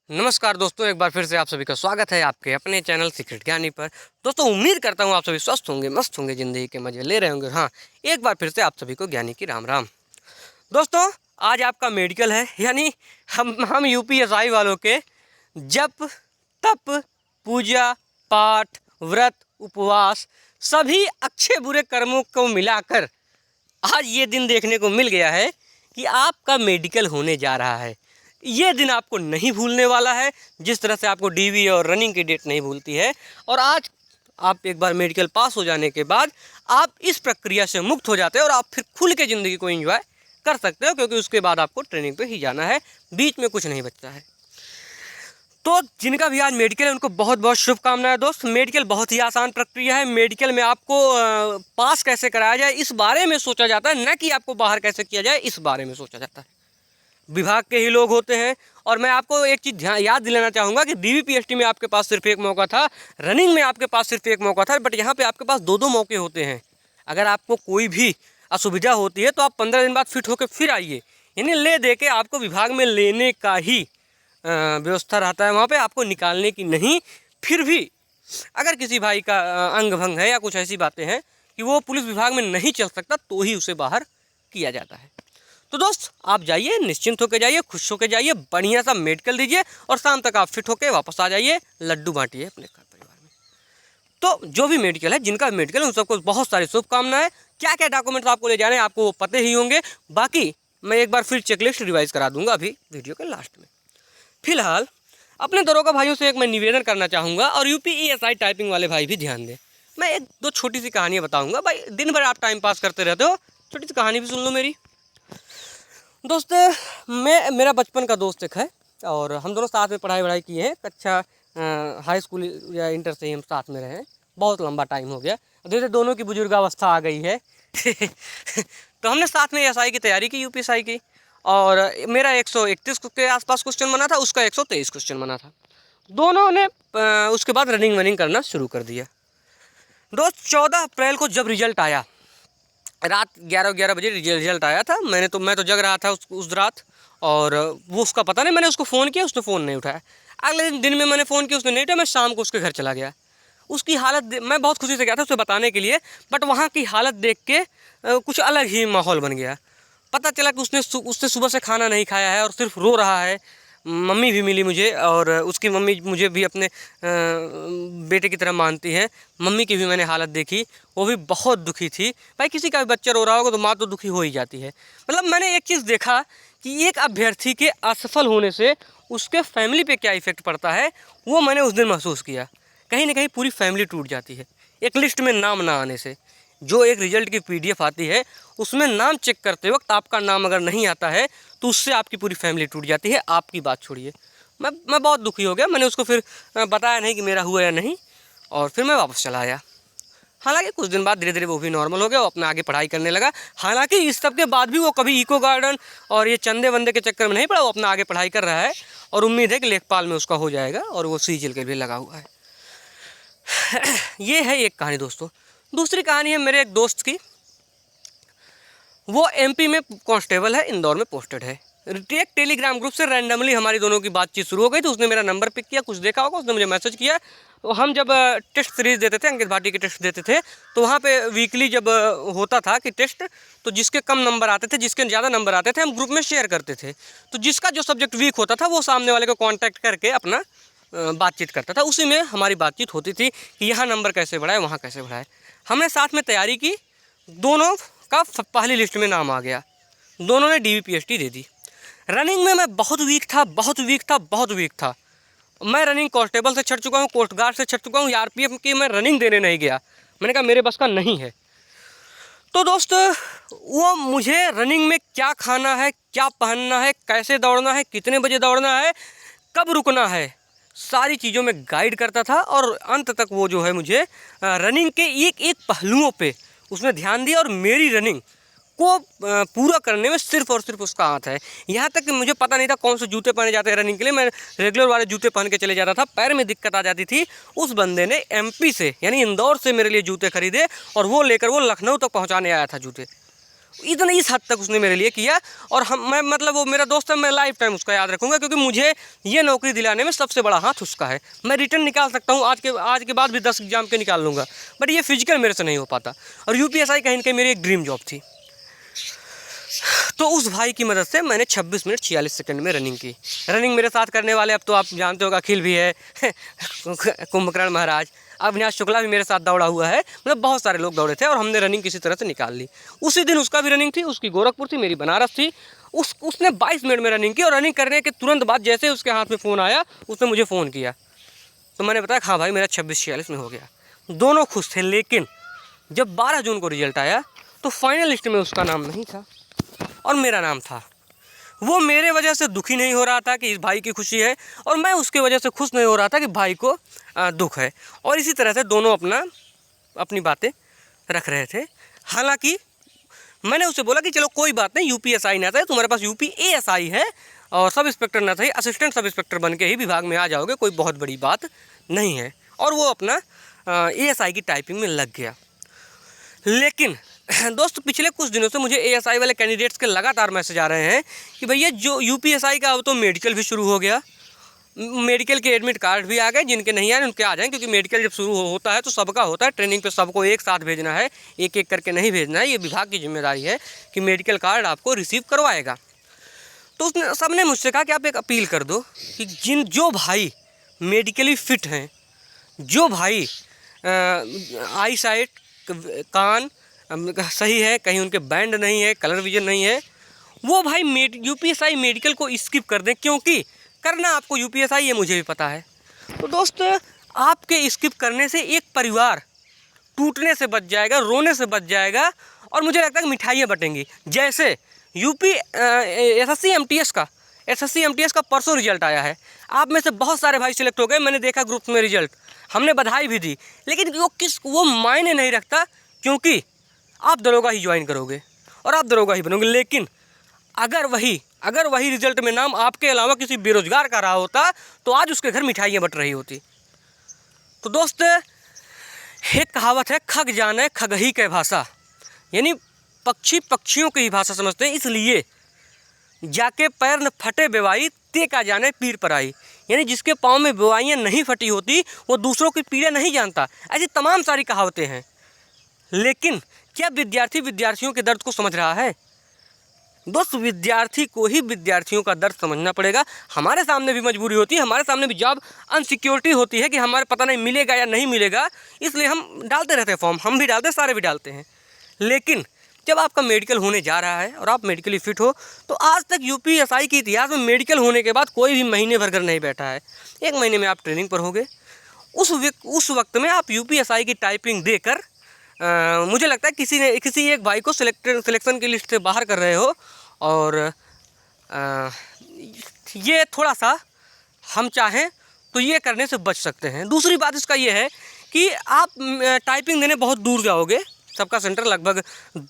नमस्कार दोस्तों, एक बार फिर से आप सभी का स्वागत है आपके अपने चैनल सीक्रेट ज्ञानी पर। दोस्तों, उम्मीद करता हूँ आप सभी स्वस्थ होंगे, मस्त होंगे, ज़िंदगी के मज़े ले रहे होंगे। हाँ, एक बार फिर से आप सभी को ज्ञानी की राम राम। दोस्तों, आज आपका मेडिकल है, यानी हम यूपीएसआई वालों के जप, तप, पूजा, पाठ, व्रत, उपवास सभी अच्छे बुरे कर्मों को मिलाकर आज ये दिन देखने को मिल गया है कि आपका मेडिकल होने जा रहा है। ये दिन आपको नहीं भूलने वाला है, जिस तरह से आपको डीवी और रनिंग की डेट नहीं भूलती है। और आज आप एक बार मेडिकल पास हो जाने के बाद आप इस प्रक्रिया से मुक्त हो जाते हैं और आप फिर खुल के ज़िंदगी को एंजॉय कर सकते हो, क्योंकि उसके बाद आपको ट्रेनिंग पे ही जाना है, बीच में कुछ नहीं बचता है। तो जिनका भी आज मेडिकल है उनको बहुत बहुत शुभकामनाएं। दोस्त, मेडिकल बहुत ही आसान प्रक्रिया है। मेडिकल में आपको पास कैसे कराया जाए इस बारे में सोचा जाता है, न कि आपको बाहर कैसे किया जाए इस बारे में सोचा जाता है। विभाग के ही लोग होते हैं। और मैं आपको एक चीज़ याद दिलाना चाहूँगा कि डीवी पीएचडी में आपके पास सिर्फ एक मौका था, रनिंग में आपके पास सिर्फ एक मौका था, बट यहाँ पे आपके पास दो दो मौके होते हैं। अगर आपको कोई भी असुविधा होती है तो आप 15 दिन बाद फिट होकर फिर आइए, यानी ले दे के आपको विभाग में लेने का ही व्यवस्था रहता है, वहाँ पे आपको निकालने की नहीं। फिर भी अगर किसी भाई का अंग भंग है या कुछ ऐसी बातें हैं कि वो पुलिस विभाग में नहीं चल सकता, तो ही उसे बाहर किया जाता है। तो दोस्त, आप जाइए, निश्चिंत होकर जाइए, खुश होकर जाइए, बढ़िया सा मेडिकल दीजिए और शाम तक आप फिट होकर वापस आ जाइए, लड्डू बांटिए अपने घर परिवार में। तो जो भी मेडिकल है, जिनका मेडिकल है, उन सबको बहुत सारी शुभकामनाएं। क्या क्या डॉक्यूमेंट्स आपको ले जाने हैं आपको वो पते ही होंगे। बाकी मैं एक बार फिर चेकलिस्ट रिवाइज करा दूंगा अभी वीडियो के लास्ट में। फिलहाल अपने दरोगा भाइयों से एक मैं निवेदन करना चाहूँगा, और यूपीएसआई टाइपिंग वाले भाई भी ध्यान दें। मैं एक दो छोटी सी कहानियाँ बताऊँगा। भाई, दिन भर आप टाइम पास करते रहते हो, छोटी सी कहानी भी सुन लो मेरी। दोस्त, मेरा बचपन का दोस्त एक है और हम दोनों साथ में पढ़ाई किए हैं। कक्षा हाई स्कूल या इंटर से ही हम साथ में रहे हैं। बहुत लंबा टाइम हो गया, धीरे धीरे दोनों की बुजुर्गावस्था आ गई है। तो हमने साथ में एसआई की तैयारी की, यूपीएसआई की। और मेरा 131 के आसपास क्वेश्चन बना था, उसका 123 क्वेश्चन बना था। दोनों ने उसके बाद रनिंग वनिंग करना शुरू कर दिया। दोस्त, 14 अप्रैल को जब रिजल्ट आया, रात 11 बजे रिजल्ट आया था। मैं तो जग रहा था उस रात, और वो उसका पता नहीं, मैंने उसको फ़ोन किया, उसने फ़ोन नहीं उठाया। अगले दिन में मैंने फ़ोन किया, उसने नहीं उठाया। मैं शाम को उसके घर चला गया। उसकी हालत मैं बहुत खुशी से गया था उसे बताने के लिए, बट वहाँ की हालत देख के कुछ अलग ही माहौल बन गया। पता चला कि उसने सुबह से खाना नहीं खाया है और सिर्फ रो रहा है। मम्मी भी मिली मुझे, और उसकी मम्मी मुझे भी अपने बेटे की तरह मानती है। मम्मी की भी मैंने हालत देखी, वो भी बहुत दुखी थी। भाई, किसी का भी बच्चा रो रहा होगा तो माँ तो दुखी हो ही जाती है। मतलब मैंने एक चीज़ देखा कि एक अभ्यर्थी के असफल होने से उसके फैमिली पे क्या इफ़ेक्ट पड़ता है, वो मैंने उस दिन महसूस किया। कहीं ना कहीं पूरी फैमिली टूट जाती है एक लिस्ट में नाम ना आने से। जो एक रिजल्ट की पीडीएफ आती है, उसमें नाम चेक करते वक्त आपका नाम अगर नहीं आता है तो उससे आपकी पूरी फैमिली टूट जाती है। आपकी बात छोड़िए, मैं बहुत दुखी हो गया। मैंने उसको फिर बताया नहीं कि मेरा हुआ या नहीं, और फिर मैं वापस चला आया। हालांकि कुछ दिन बाद धीरे धीरे वो भी नॉर्मल हो गया, वो अपना आगे पढ़ाई करने लगा। हालांकि इस सब के बाद भी वो कभी इको गार्डन और ये चंदे वंदे के चक्कर में नहीं पड़ा, वो अपना आगे पढ़ाई कर रहा है, और उम्मीद है कि लेखपाल में उसका हो जाएगा, और वो सीजीएल के लिए लगा हुआ है। ये है एक कहानी दोस्तों। दूसरी कहानी है मेरे एक दोस्त की। वो एमपी में कांस्टेबल है, इंदौर में पोस्टेड है। एक टेलीग्राम ग्रुप से रैंडमली हमारी दोनों की बातचीत शुरू हो गई। तो उसने मेरा नंबर पिक किया, कुछ देखा होगा, उसने मुझे मैसेज किया। तो हम जब टेस्ट सीरीज़ देते थे, अंकित भाटी के टेस्ट देते थे, तो वहाँ पे वीकली जब होता था कि टेस्ट, तो जिसके कम नंबर आते थे, जिसके ज़्यादा नंबर आते थे, हम ग्रुप में शेयर करते थे। तो जिसका जो सब्जेक्ट वीक होता था वो सामने वाले को कॉन्टैक्ट करके अपना बातचीत करता था। उसी में हमारी बातचीत होती थी कि यहाँ नंबर कैसे बढ़ाए, वहाँ कैसे बढ़ाए। हमने साथ में तैयारी की, दोनों का पहली लिस्ट में नाम आ गया, दोनों ने डीवी पीएचडी दे दी। रनिंग में मैं बहुत वीक था। मैं रनिंग कांस्टेबल से छट चुका हूँ, कोस्ट गार्ड से छट चुका हूँ, आरपीएफ की मैं रनिंग देने नहीं गया। मैंने कहा मेरे बस का नहीं है। तो दोस्त, वो मुझे रनिंग में क्या खाना है, क्या पहनना है, कैसे दौड़ना है, कितने बजे दौड़ना है, कब रुकना है, सारी चीज़ों में गाइड करता था। और अंत तक वो जो है मुझे रनिंग के एक एक पहलुओं पे उसने ध्यान दिया, और मेरी रनिंग को पूरा करने में सिर्फ और सिर्फ उसका हाथ है। यहाँ तक कि मुझे पता नहीं था कौन से जूते पहने जाते हैं रनिंग के लिए। मैं रेगुलर वाले जूते पहन के चले जाता था, पैर में दिक्कत आ जाती थी। उस बंदे ने एमपी से, यानी इंदौर से मेरे लिए जूते खरीदे, और वो लेकर वो लखनऊ तक पहुँचाने आया था जूते। इतना इस हद तक उसने मेरे लिए किया। और मैं मतलब वो मेरा दोस्त है, मैं लाइफ टाइम उसका याद रखूँगा, क्योंकि मुझे ये नौकरी दिलाने में सबसे बड़ा हाथ उसका है। मैं रिटर्न निकाल सकता हूँ आज के बाद भी 10 एग्जाम के निकाल लूँगा, बट ये फिजिकल मेरे से नहीं हो पाता। और यूपीएसआई कहीं ना कहीं मेरी एक ड्रीम जॉब थी। तो उस भाई की मदद से मैंने 26 मिनट 46 सेकंड में रनिंग की। रनिंग मेरे साथ करने वाले अब तो आप जानते हो, अखिल भी है कुंभकर्ण महाराज, अविनाश शुक्ला भी मेरे साथ दौड़ा हुआ है, मतलब बहुत सारे लोग दौड़े थे और हमने रनिंग किसी तरह से निकाल ली। उसी दिन उसका भी रनिंग थी, उसकी गोरखपुर थी, मेरी बनारस थी। उसने 22 मिनट में रनिंग की और रनिंग करने के तुरंत बाद जैसे उसके हाथ में फ़ोन आया, उसने मुझे फ़ोन किया तो मैंने बताया हाँ भाई मेरा 26:46 में हो गया। दोनों खुश थे, लेकिन जब 12 जून को रिजल्ट आया तो फाइनल लिस्ट में उसका नाम नहीं था और मेरा नाम था। वो मेरे वजह से दुखी नहीं हो रहा था कि इस भाई की खुशी है, और मैं उसके वजह से खुश नहीं हो रहा था कि भाई को दुख है। और इसी तरह से दोनों अपनी बातें रख रहे थे। हालांकि मैंने उससे बोला कि चलो कोई बात नहीं, यूपीएसआई ना था, तुम्हारे पास यूपीएएसआई है और सब इंस्पेक्टर ना था, असिस्टेंट सब इंस्पेक्टर बन के ही विभाग में आ जाओगे, कोई बहुत बड़ी बात नहीं है। और वो अपना एएसआई की टाइपिंग में लग गया। लेकिन दोस्त पिछले कुछ दिनों से मुझे एएसआई वाले कैंडिडेट्स के लगातार मैसेज आ रहे हैं कि भैया जो यूपीएसआई का अब तो मेडिकल भी शुरू हो गया, मेडिकल के एडमिट कार्ड भी आ गए, जिनके नहीं आए उनके आ जाएं, क्योंकि मेडिकल जब शुरू होता है तो सबका होता है, ट्रेनिंग पे सबको एक साथ भेजना है, एक एक करके नहीं भेजना है। ये विभाग की जिम्मेदारी है कि मेडिकल कार्ड आपको रिसीव करवाएगा। तो उसने सबने मुझसे कहा कि आप एक अपील कर दो कि जो भाई मेडिकली फ़िट हैं, जो भाई आई साइट कान सही है, कहीं उनके बैंड नहीं है, कलर विजन नहीं है, वो भाई यूपीएसआई मेडिकल को स्किप कर दें, क्योंकि करना आपको यूपीएसआई ये मुझे भी पता है। तो दोस्त आपके स्किप करने से एक परिवार टूटने से बच जाएगा, रोने से बच जाएगा, और मुझे लगता है कि मिठाइयाँ बटेंगी। जैसे एसएससी एमटीएस का परसों रिजल्ट आया है, आप में से बहुत सारे भाई सिलेक्ट हो गए, मैंने देखा ग्रुप में रिजल्ट, हमने बधाई भी दी, लेकिन वो मायने नहीं रखता, क्योंकि आप दरोगा ही ज्वाइन करोगे और आप दरोगा ही बनोगे। लेकिन अगर वही रिजल्ट में नाम आपके अलावा किसी बेरोजगार का रहा होता तो आज उसके घर मिठाइयाँ बट रही होती। तो दोस्त एक कहावत है, खग जाने खगही के भाषा, यानी पक्षी पक्षियों की ही भाषा समझते हैं, इसलिए जाके पैर न फटे बेवाई ते का जाने पीर पर आई, यानी जिसके पाँव में बेवाइयाँ नहीं फटी होती वो दूसरों की पीड़ा नहीं जानता। ऐसी तमाम सारी कहावतें हैं। लेकिन क्या विद्यार्थी विद्यार्थियों के दर्द को समझ रहा है? दोस्त विद्यार्थी को ही विद्यार्थियों का दर्द समझना पड़ेगा। हमारे सामने भी मजबूरी होती है, हमारे सामने भी जॉब अनसिक्योरिटी होती है कि हमारे पता नहीं मिलेगा या नहीं मिलेगा, इसलिए हम डालते रहते हैं फॉर्म, हम भी डालते हैं, सारे भी डालते हैं। लेकिन जब आपका मेडिकल होने जा रहा है और आप मेडिकली फ़िट हो, तो आज तक यूपीएसआई के इतिहास में मेडिकल होने के बाद कोई भी महीने भर घर नहीं बैठा है। 1 महीने में आप ट्रेनिंग पर होगे। उस वक्त में आप यूपीएसआई की टाइपिंग देकर मुझे लगता है किसी एक भाई को सिलेक्शन की लिस्ट से बाहर कर रहे हो। और ये थोड़ा सा हम चाहें तो ये करने से बच सकते हैं। दूसरी बात इसका ये है कि आप टाइपिंग देने बहुत दूर जाओगे, सबका सेंटर लगभग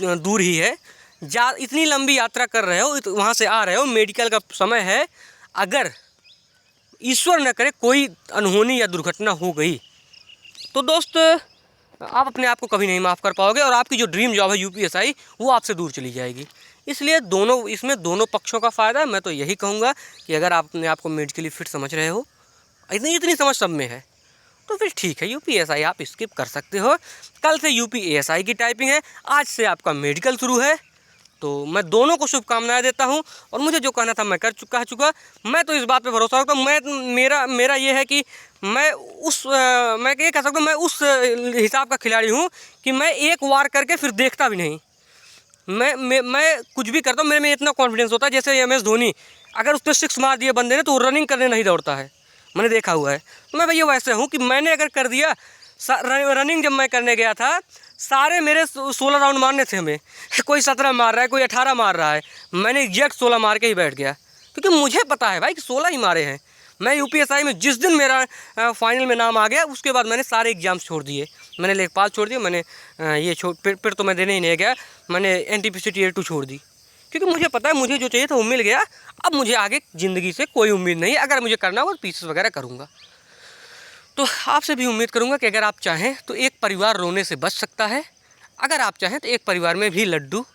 दूर ही है, इतनी लंबी यात्रा कर रहे हो, वहाँ से आ रहे हो, मेडिकल का समय है, अगर ईश्वर न करे कोई अनहोनी या दुर्घटना हो गई तो दोस्त आप अपने आप को कभी नहीं माफ़ कर पाओगे और आपकी जो ड्रीम जॉब है यूपीएसआई वो आपसे दूर चली जाएगी। इसलिए इसमें दोनों पक्षों का फ़ायदा है। मैं तो यही कहूँगा कि अगर आप अपने आप को मेडिकली फिट समझ रहे हो, इतनी समझ सब में है, तो फिर ठीक है, यूपीएसआई आप स्किप कर सकते हो। कल से यूपीएसआई की टाइपिंग है, आज से आपका मेडिकल शुरू है। तो मैं दोनों को शुभकामनाएं देता हूं, और मुझे जो कहना था मैं कह चुका। मैं तो इस बात पे भरोसा रखता हूँ। मेरा ये है कि मैं ये कह सकता हूँ, मैं उस हिसाब का खिलाड़ी हूँ कि मैं एक वार करके फिर देखता भी नहीं। मैं कुछ भी करता हूँ, मेरे में इतना कॉन्फिडेंस होता है, जैसे MS धोनी अगर उस पर 6 मार दिया बंदे ने तो वो रनिंग करने नहीं दौड़ता है, मैंने देखा हुआ है। तो मैं भैया वैसे हूँ कि मैंने अगर कर दिया, रनिंग जब मैं करने गया था, सारे मेरे 16 राउंड मारने थे हमें, कोई 17 मार रहा है, कोई 18 मार रहा है, मैंने एग्जैक्ट 16 मार के ही बैठ गया, क्योंकि मुझे पता है भाई कि 16 ही मारे हैं। मैं यूपीएसआई में जिस दिन मेरा फाइनल में नाम आ गया, उसके बाद मैंने सारे एग्ज़ाम्स छोड़ दिए। मैंने लेखपाल छोड़ दिया, मैंने फिर तो मैं देने ही नहीं गया, मैंने NTPC Tier 2 छोड़ दी, क्योंकि मुझे पता है मुझे जो चाहिए था वो मिल गया। अब मुझे आगे ज़िंदगी से कोई उम्मीद नहीं है, अगर मुझे करना हो तो पीसेस वगैरह करूँगा। तो आपसे भी उम्मीद करूँगा कि अगर आप चाहें तो एक परिवार रोने से बच सकता है, अगर आप चाहें तो एक परिवार में भी लड्डू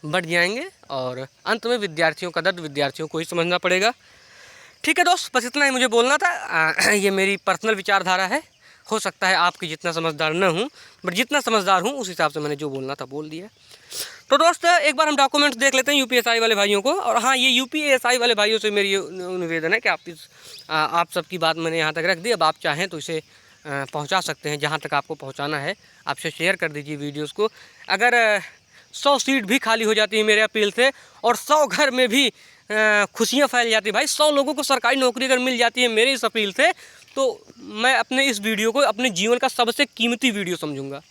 बढ़ जाएंगे और अंत में विद्यार्थियों का दर्द विद्यार्थियों को ही समझना पड़ेगा। ठीक है दोस्त, बस इतना ही मुझे बोलना था। ये मेरी पर्सनल विचारधारा है, हो सकता है आपकी जितना समझदार न हूँ, बट जितना समझदार हूँ उस हिसाब से मैंने जो बोलना था बोल दिया। तो दोस्त एक बार हम डॉक्यूमेंट्स देख लेते हैं यूपीएसआई वाले भाइयों को। और हाँ, ये यूपीएसआई वाले भाइयों से मेरी निवेदन है कि आप सबकी बात मैंने यहाँ तक रख दी। अब आप चाहें तो इसे पहुँचा सकते हैं जहाँ तक आपको पहुँचाना है, आपसे शेयर कर दीजिए वीडियोज़ को। अगर 100 सीट भी खाली हो जाती है मेरे अपील से और 100 घर में भी खुशियाँ फैल जाती है, भाई 100 लोगों को सरकारी नौकरी अगर मिल जाती है मेरी इस अपील से, तो मैं अपने इस वीडियो को अपने जीवन का सबसे कीमती वीडियो समझूंगा।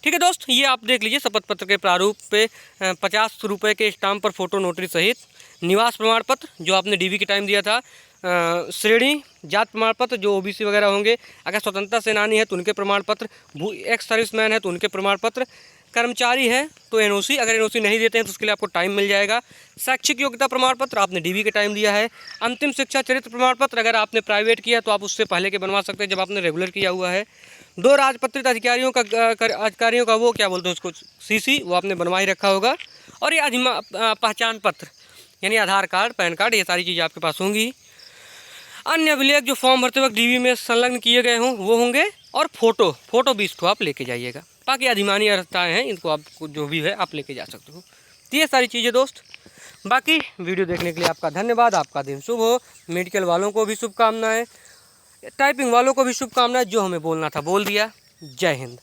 ठीक है दोस्त, ये आप देख लीजिए शपथ पत्र के प्रारूप पे 50 रुपये के स्टाम्प पर फोटो नोटरी सहित निवास प्रमाण पत्र जो आपने डीवी के टाइम दिया था, श्रेणी जात प्रमाण पत्र जो ओबीसी वगैरह होंगे, अगर स्वतंत्रता सेनानी है तो उनके प्रमाण पत्र, एक्स सर्विसमैन है तो उनके प्रमाण पत्र, कर्मचारी है तो एनओसी, अगर एनओसी नहीं देते हैं तो उसके लिए आपको टाइम मिल जाएगा। शैक्षिक योग्यता प्रमाण पत्र आपने डीवी के टाइम दिया है। अंतिम शिक्षा चरित्र प्रमाण पत्र अगर आपने प्राइवेट किया तो आप उससे पहले के बनवा सकते हैं जब आपने रेगुलर किया हुआ है। 2 राजपत्रित अधिकारियों का वो क्या बोलते हैं उसको, सीसी, वो आपने बनवा ही रखा होगा। और ये पहचान पत्र यानी आधार कार्ड, पैन कार्ड, ये सारी चीज़ें आपके पास होंगी। अन्य अभिलेख जो फॉर्म भरते वक्त डीवी में संलग्न किए गए हों वो होंगे। और फोटो 20 ठो आप लेके जाइएगा। बाकी अधिमानी अर्हताएँ हैं, इनको आपको जो भी है आप लेके जा सकते हो। तो ये सारी चीज़ें दोस्त, बाकी वीडियो देखने के लिए आपका धन्यवाद। आपका दिन शुभ हो। मेडिकल वालों को भी शुभकामनाएं, टाइपिंग वालों को भी शुभकामनाएं। जो हमें बोलना था बोल दिया। जय हिंद।